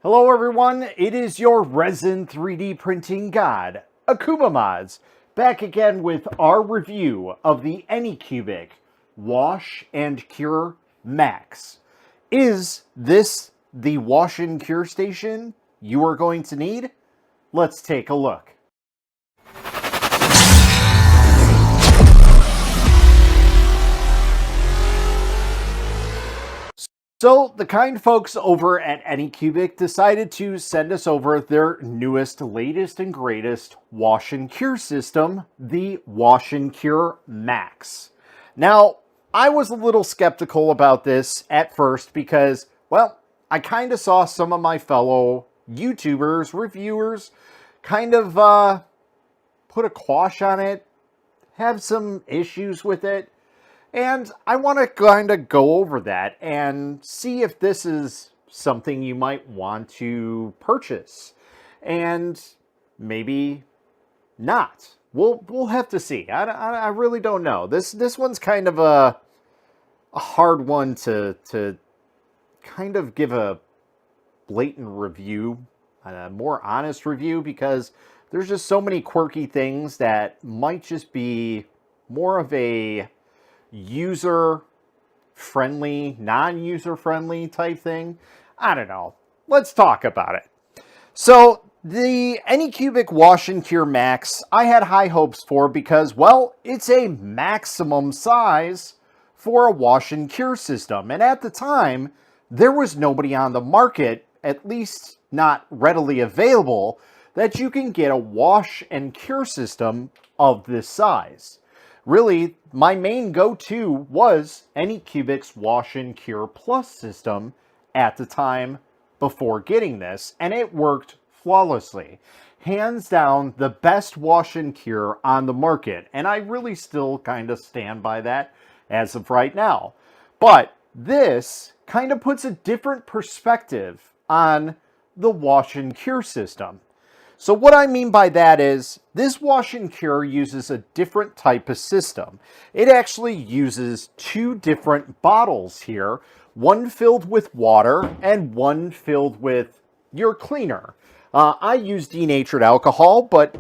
Hello everyone, it is your Resin 3D printing god, Mods, back again with our review of the Anycubic Wash and Cure Max. Is this the wash and cure station you are going to need? Let's take a look. So, the kind folks over at Anycubic decided to send us over their newest, latest, and greatest wash and cure system, the Wash and Cure Max. Now, I was a little skeptical about this at first because, well, I kind of saw some of my fellow YouTubers, reviewers, kind of put a quash on it, have some issues with it. And I want to kind of go over that and see if this is something you might want to purchase. And maybe not. We'll have to see. I really don't know. This one's kind of a hard one to kind of give a blatant review, a more honest review, because there's just so many quirky things that might just be more of a user-friendly, non-user-friendly type thing. I don't know. Let's talk about it. So, the Anycubic Wash and Cure Max, I had high hopes for because, well, it's a maximum size for a wash and cure system. And at the time, there was nobody on the market, at least not readily available, that you can get a wash and cure system of this size. Really, my main go-to was Anycubic's Wash and Cure Plus system at the time before getting this, and it worked flawlessly. Hands down, the best wash and cure on the market, and I really still kind of stand by that as of right now. But this kind of puts a different perspective on the wash and cure system. So what I mean by that is, this wash and cure uses a different type of system. It actually uses two different bottles here, one filled with water and one filled with your cleaner. I use denatured alcohol, but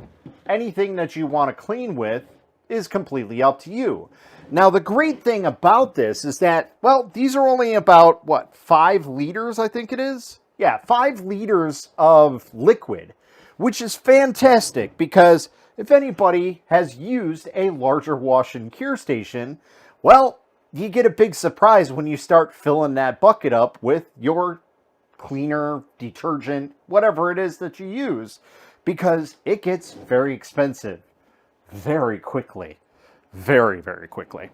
anything that you want to clean with is completely up to you. Now, the great thing about this is that, well, these are only about, what, 5 liters, I think it is? Yeah, 5 liters of liquid, which is fantastic because if anybody has used a larger wash and cure station, well, you get a big surprise when you start filling that bucket up with your cleaner, detergent, whatever it is that you use, because it gets very expensive very quickly. Very, very quickly.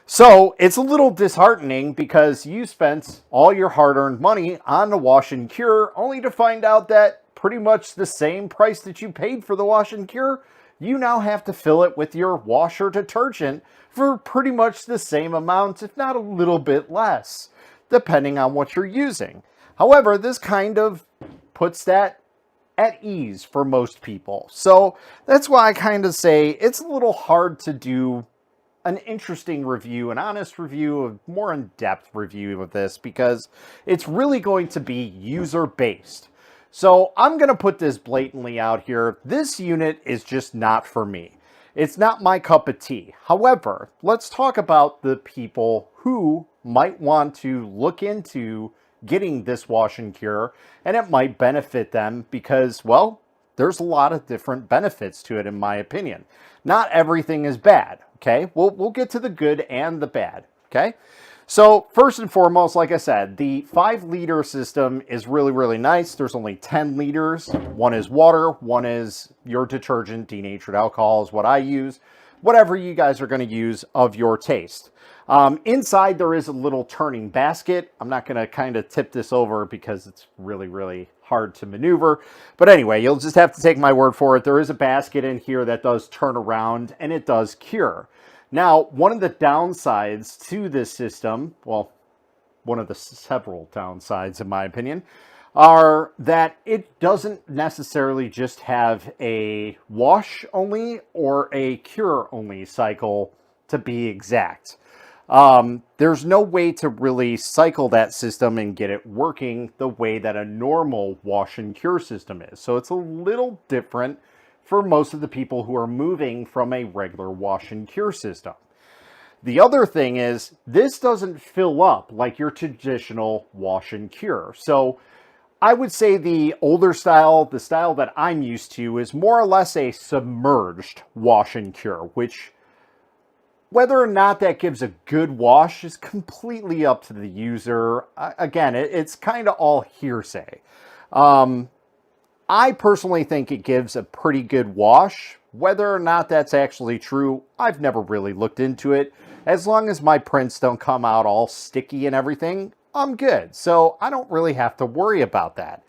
So it's a little disheartening because you spent all your hard-earned money on the wash and cure only to find out that pretty much the same price that you paid for the wash and cure, you now have to fill it with your washer detergent for pretty much the same amount, if not a little bit less, depending on what you're using. However, this kind of puts that at ease for most people. So that's why I kind of say it's a little hard to do an interesting review, an honest review, a more in-depth review of this, because it's really going to be user-based. So I'm going to put this blatantly out here. This unit is just not for me. It's not my cup of tea. However, let's talk about the people who might want to look into getting this wash and cure, and it might benefit them because, well, there's a lot of different benefits to it in my opinion. Not everything is bad, okay? We'll get to the good and the bad, okay? So first and foremost, like I said, the 5-liter system is really, really nice. There's only 10 liters. One is water, one is your detergent, denatured alcohol is what I use. Whatever you guys are going to use of your taste. Inside there is a little turning basket. I'm not going to kind of tip this over because it's really, really hard to maneuver. But anyway, you'll just have to take my word for it. There is a basket in here that does turn around and it does cure. Now, one of the downsides to this system, well, one of the several downsides in my opinion, are that it doesn't necessarily just have a wash only or a cure only cycle to be exact. There's no way to really cycle that system and get it working the way that a normal wash and cure system is. So it's a little different for most of the people who are moving from a regular wash and cure system. The other thing is, this doesn't fill up like your traditional wash and cure. So I would say the older style, the style that I'm used to, is more or less a submerged wash and cure, which whether or not that gives a good wash is completely up to the user. Again, it's kind of all hearsay. I personally think it gives a pretty good wash. Whether or not that's actually true, I've never really looked into it. As long as my prints don't come out all sticky and everything, I'm good. So I don't really have to worry about that.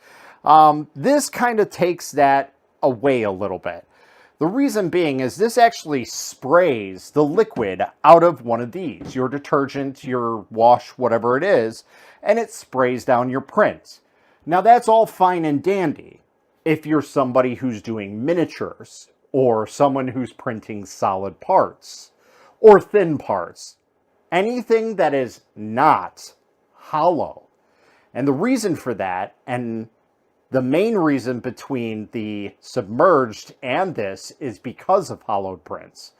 This kind of takes that away a little bit. The reason being is this actually sprays the liquid out of one of these, your detergent, your wash, whatever it is, and it sprays down your print. Now that's all fine and dandy if you're somebody who's doing miniatures or someone who's printing solid parts or thin parts. Anything that is not hollow. And the reason for that, and the main reason between the submerged and this, is because of hollowed prints.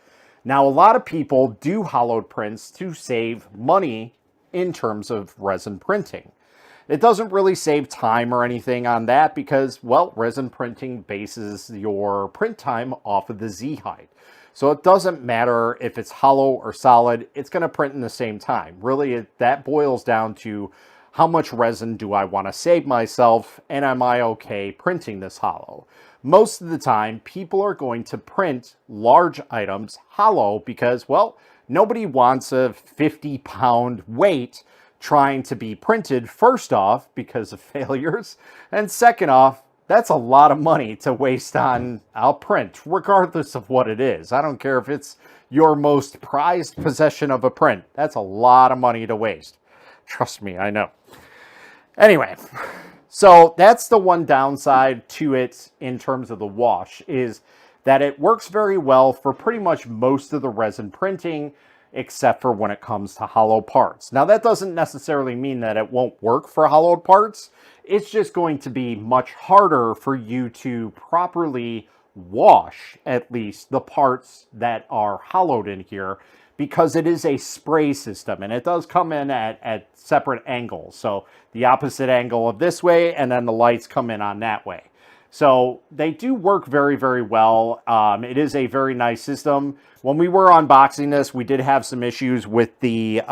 Now, a lot of people do hollowed prints to save money in terms of resin printing. It doesn't really save time or anything on that because, well, resin printing bases your print time off of the Z height. So it doesn't matter if it's hollow or solid, it's going to print in the same time. Really, that boils down to how much resin do I want to save myself, and am I okay printing this hollow? Most of the time, people are going to print large items hollow because, well, nobody wants a 50-pound weight trying to be printed, first off, because of failures, and second off, that's a lot of money to waste on a print, regardless of what it is. I don't care if it's your most prized possession of a print. That's a lot of money to waste. Trust me, I know. Anyway, so that's the one downside to it in terms of the wash, is that it works very well for pretty much most of the resin printing, except for when it comes to hollow parts. Now, that doesn't necessarily mean that it won't work for hollowed parts. It's just going to be much harder for you to properly wash, at least, the parts that are hollowed in here, because it is a spray system, and it does come in at separate angles. So the opposite angle of this way, and then the lights come in on that way. So they do work very, very well. It is a very nice system. When we were unboxing this, we did have some issues with the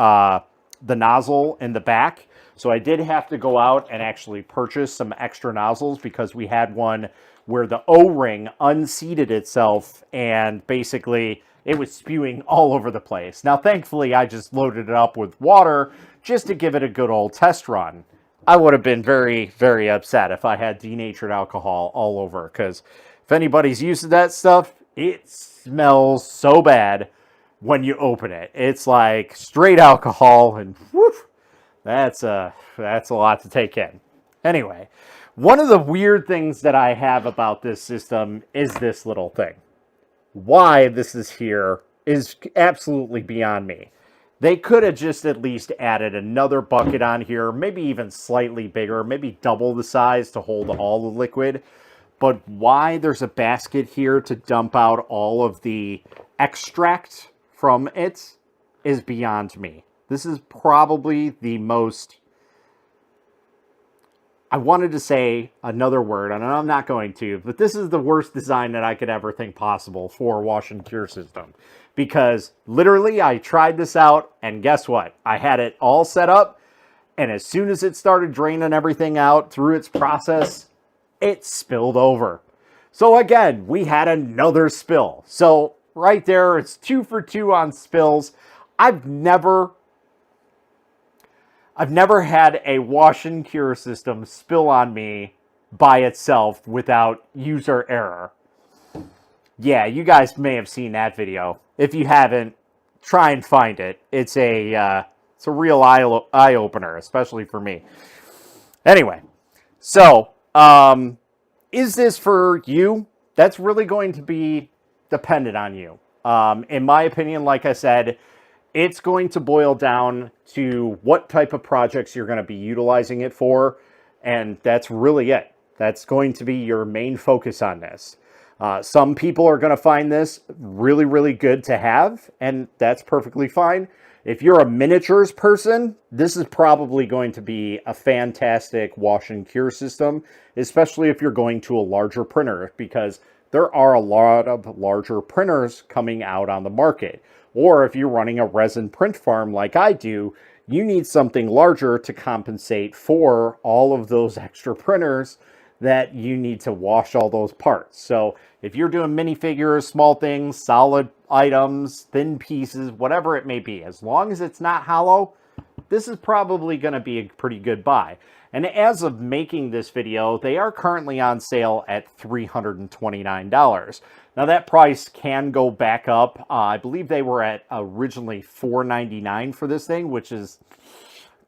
nozzle in the back. So I did have to go out and actually purchase some extra nozzles because we had one where the O-ring unseated itself and basically it was spewing all over the place. Now, thankfully, I just loaded it up with water just to give it a good old test run. I would have been very, very upset if I had denatured alcohol all over, because if anybody's used to that stuff, it smells so bad when you open it. It's like straight alcohol, and woof, that's a lot to take in. Anyway, one of the weird things that I have about this system is this little thing. Why this is here is absolutely beyond me. They could have just at least added another bucket on here, maybe even slightly bigger, maybe double the size to hold all the liquid. But why there's a basket here to dump out all of the extract from it is beyond me. This is probably the most... I wanted to say another word, and I'm not going to, but this is the worst design that I could ever think possible for a wash and cure system. Because literally, I tried this out, and guess what? I had it all set up, and as soon as it started draining everything out through its process, it spilled over. So again, we had another spill. So right there, it's 2 for 2 on spills. I've never had a wash and cure system spill on me by itself without user error. Yeah, you guys may have seen that video. If you haven't, try and find it. It's a real eye-opener, especially for me. Anyway, so is this for you? That's really going to be dependent on you. In my opinion, like I said, it's going to boil down to what type of projects you're going to be utilizing it for, and that's really it. That's going to be your main focus on this. Some people are going to find this really, really good to have, and that's perfectly fine. If you're a miniatures person, this is probably going to be a fantastic wash and cure system, especially if you're going to a larger printer, because there are a lot of larger printers coming out on the market. Or if you're running a resin print farm like I do, you need something larger to compensate for all of those extra printers that you need to wash all those parts. So if you're doing minifigures, small things, solid items, thin pieces, whatever it may be, as long as it's not hollow, this is probably going to be a pretty good buy. And as of making this video, they are currently on sale at $329. Now that price can go back up. I believe they were at originally $499 for this thing, which is,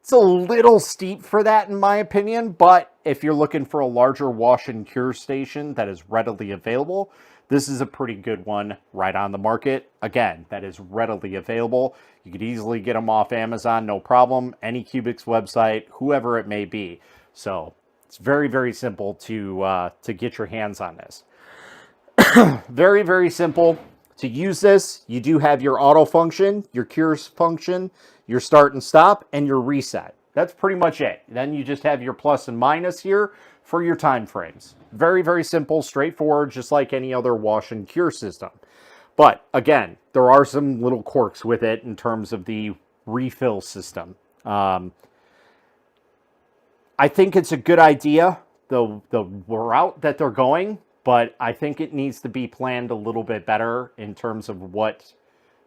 it's a little steep for that in my opinion, but if you're looking for a larger wash and cure station that is readily available, this is a pretty good one right on the market. Again, that is readily available. You could easily get them off Amazon, no problem. Anycubic's website, whoever it may be. So it's very, very simple to get your hands on this. Very, very simple to use this. You do have your auto function, your cures function, your start and stop, and your reset. That's pretty much it. Then you just have your plus and minus here for your time frames. Very, very simple, straightforward, just like any other wash and cure system. But again, there are some little quirks with it in terms of the refill system. I think it's a good idea, the route that they're going, but I think it needs to be planned a little bit better in terms of what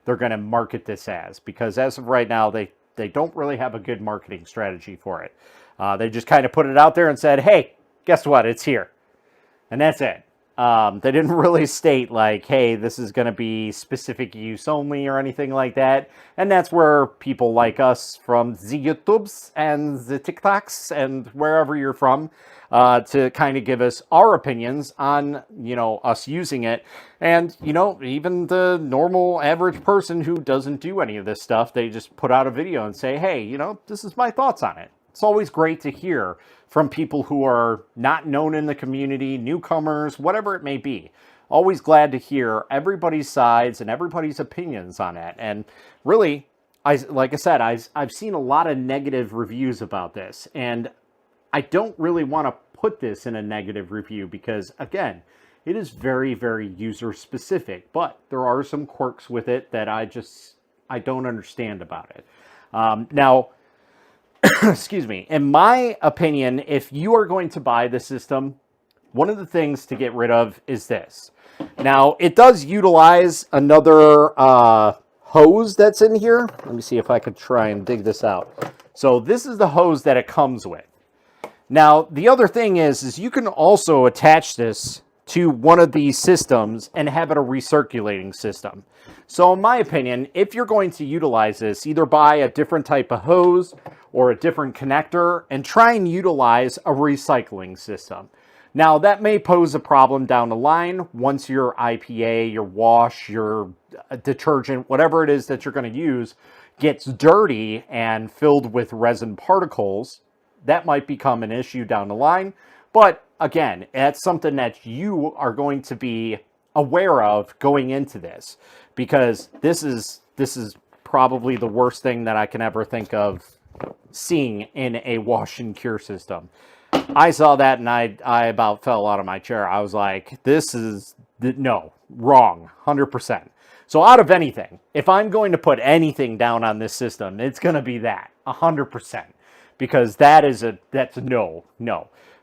they're going to market this as, because as of right now, they don't really have a good marketing strategy for it. They just kind of put it out there and said, hey, guess what? It's here. And that's it. They didn't really state like, hey, this is going to be specific use only or anything like that. And that's where people like us from the YouTubes and the TikToks and wherever you're from, to kind of give us our opinions on, you know, us using it. And, you know, even the normal average person who doesn't do any of this stuff, they just put out a video and say, hey, you know, this is my thoughts on it. It's always great to hear from people who are not known in the community, newcomers, whatever it may be. Always glad to hear everybody's sides and everybody's opinions on it. And really, like I said, I've seen a lot of negative reviews about this. And I don't really want to put this in a negative review because, again, it is very, very user specific. But there are some quirks with it that I don't understand about it. Now, excuse me, in my opinion, if you are going to buy the system, one of the things to get rid of is this. Now, it does utilize another hose that's in here. Let me see if I could try and dig this out. So this is the hose that it comes with. Now, the other thing is you can also attach this to one of these systems and have it a recirculating system. So in my opinion, if you're going to utilize this, either buy a different type of hose or a different connector and try and utilize a recycling system. Now, that may pose a problem down the line once your IPA, your wash, your detergent, whatever it is that you're going to use, gets dirty and filled with resin particles. That might become an issue down the line. But again, that's something that you are going to be aware of going into this, because this is probably the worst thing that I can ever think of seeing in a wash and cure system. I saw that and I about fell out of my chair. I was like, no, wrong, 100%. So out of anything, if I'm going to put anything down on this system, it's going to be that, 100%. Because that's a no.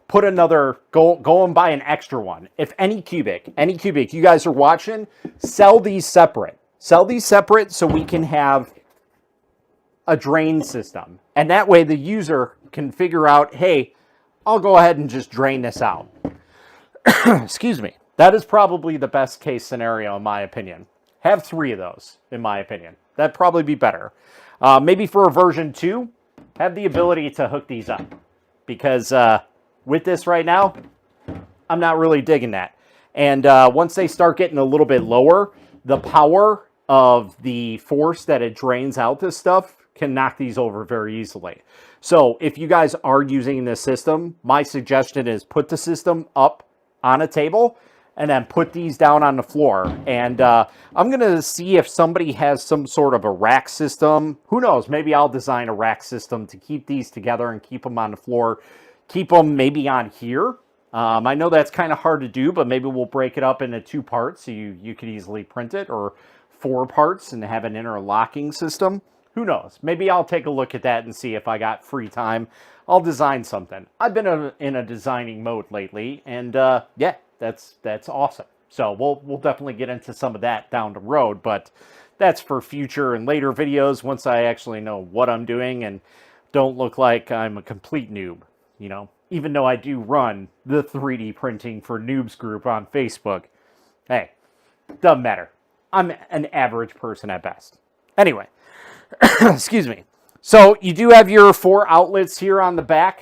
Put another, go and buy an extra one. If Anycubic, you guys are watching, sell these separate. Sell these separate so we can have a drain system. And that way the user can figure out, hey, I'll go ahead and just drain this out. Excuse me. That is probably the best case scenario in my opinion. Have 3 of those, in my opinion. That'd probably be better. Maybe for a version 2, have the ability to hook these up. Because with this right now, I'm not really digging that. And once they start getting a little bit lower, the power of the force that it drains out this stuff can knock these over very easily. So if you guys are using this system, my suggestion is put the system up on a table and then put these down on the floor. And I'm going to see if somebody has some sort of a rack system. Who knows? Maybe I'll design a rack system to keep these together and keep them on the floor. Keep them maybe on here. I know that's kind of hard to do, but maybe we'll break it up into 2 parts so you could easily print it, or 4 parts and have an interlocking system. Who knows? Maybe I'll take a look at that and see if I got free time. I'll design something. I've been in a designing mode lately, and yeah, that's awesome. So we'll definitely get into some of that down the road, but that's for future and later videos once I actually know what I'm doing and don't look like I'm a complete noob, you know? Even though I do run the 3D Printing for Noobs group on Facebook. Hey, doesn't matter. I'm an average person at best. Anyway, excuse me. So you do have your 4 outlets here on the back,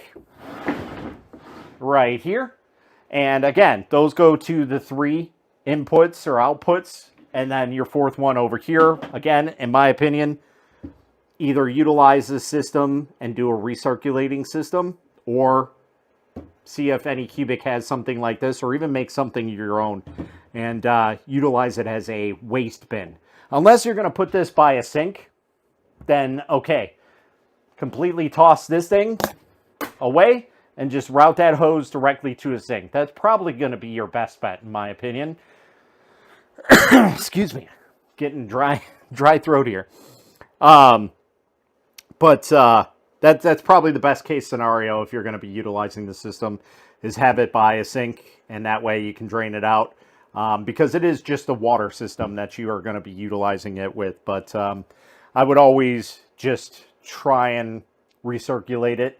right here. And again, those go to the 3 inputs or outputs, and then your 4th one over here. Again, in my opinion, either utilize this system and do a recirculating system, or see if Anycubic has something like this, or even make something of your own and utilize it as a waste bin. Unless you're going to put this by a sink, then okay, completely toss this thing away and just route that hose directly to a sink. That's probably going to be your best bet, in my opinion. Excuse me, getting dry throat here. That's probably the best case scenario if you're going to be utilizing the system, is have it by a sink, and that way you can drain it out, because it is just a water system that you are going to be utilizing it with. But I would always just try and recirculate it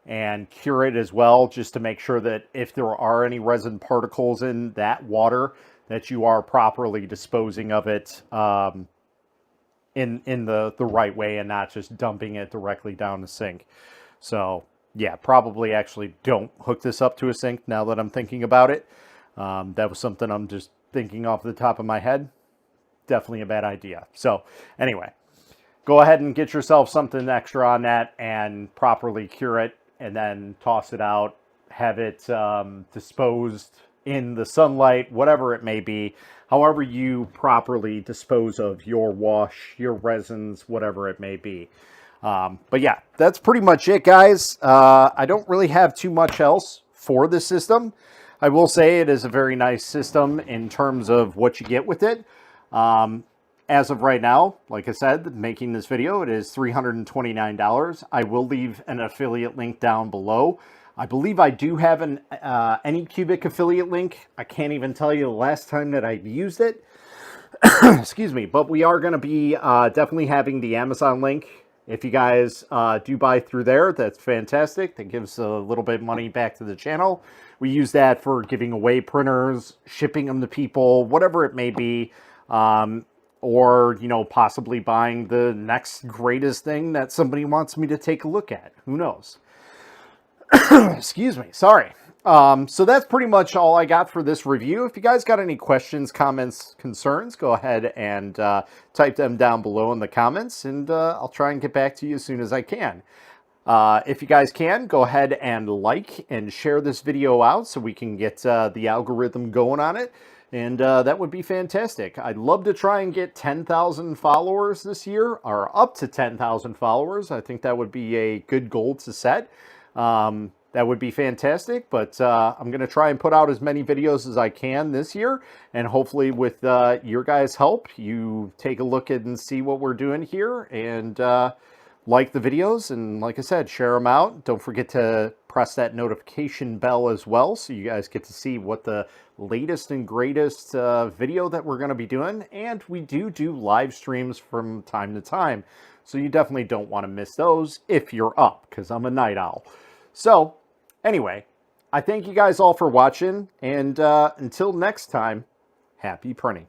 and cure it as well, just to make sure that if there are any resin particles in that water, that you are properly disposing of it in the right way and not just dumping it directly down the sink. So yeah, probably actually don't hook this up to a sink now that I'm thinking about it. That was something I'm just thinking off the top of my head. Definitely a bad idea. So anyway, go ahead and get yourself something extra on that and properly cure it, and then toss it out, have it disposed in the sunlight, whatever it may be, however you properly dispose of your wash, your resins, whatever it may be. But yeah, that's pretty much it, guys. I don't really have too much else for this system. I will say it is a very nice system in terms of what you get with it. As of right now, like I said, making this video, it is $329. I will leave an affiliate link down below. I believe I do have an Anycubic affiliate link. I can't even tell you the last time that I've used it. Excuse me. But we are going to be definitely having the Amazon link. If you guys do buy through there, that's fantastic. That gives a little bit of money back to the channel. We use that for giving away printers, shipping them to people, whatever it may be. Or, you know, possibly buying the next greatest thing that somebody wants me to take a look at. Who knows? Excuse me. Sorry. So that's pretty much all I got for this review. If you guys got any questions, comments, concerns, go ahead and type them down below in the comments, and I'll try and get back to you as soon as I can. If you guys can, go ahead and like and share this video out so we can get the algorithm going on it. And that would be fantastic. I'd love to try and get 10,000 followers this year, or up to 10,000 followers. I think that would be a good goal to set. That would be fantastic, but I'm going to try and put out as many videos as I can this year, and hopefully with your guys' help, you take a look at and see what we're doing here, and like the videos, and like I said, share them out. Don't forget to press that notification bell as well, so you guys get to see what the latest and greatest video that we're going to be doing. And we do live streams from time to time, so you definitely don't want to miss those if you're up, because I'm a night owl. So anyway, I thank you guys all for watching, and until next time, happy printing.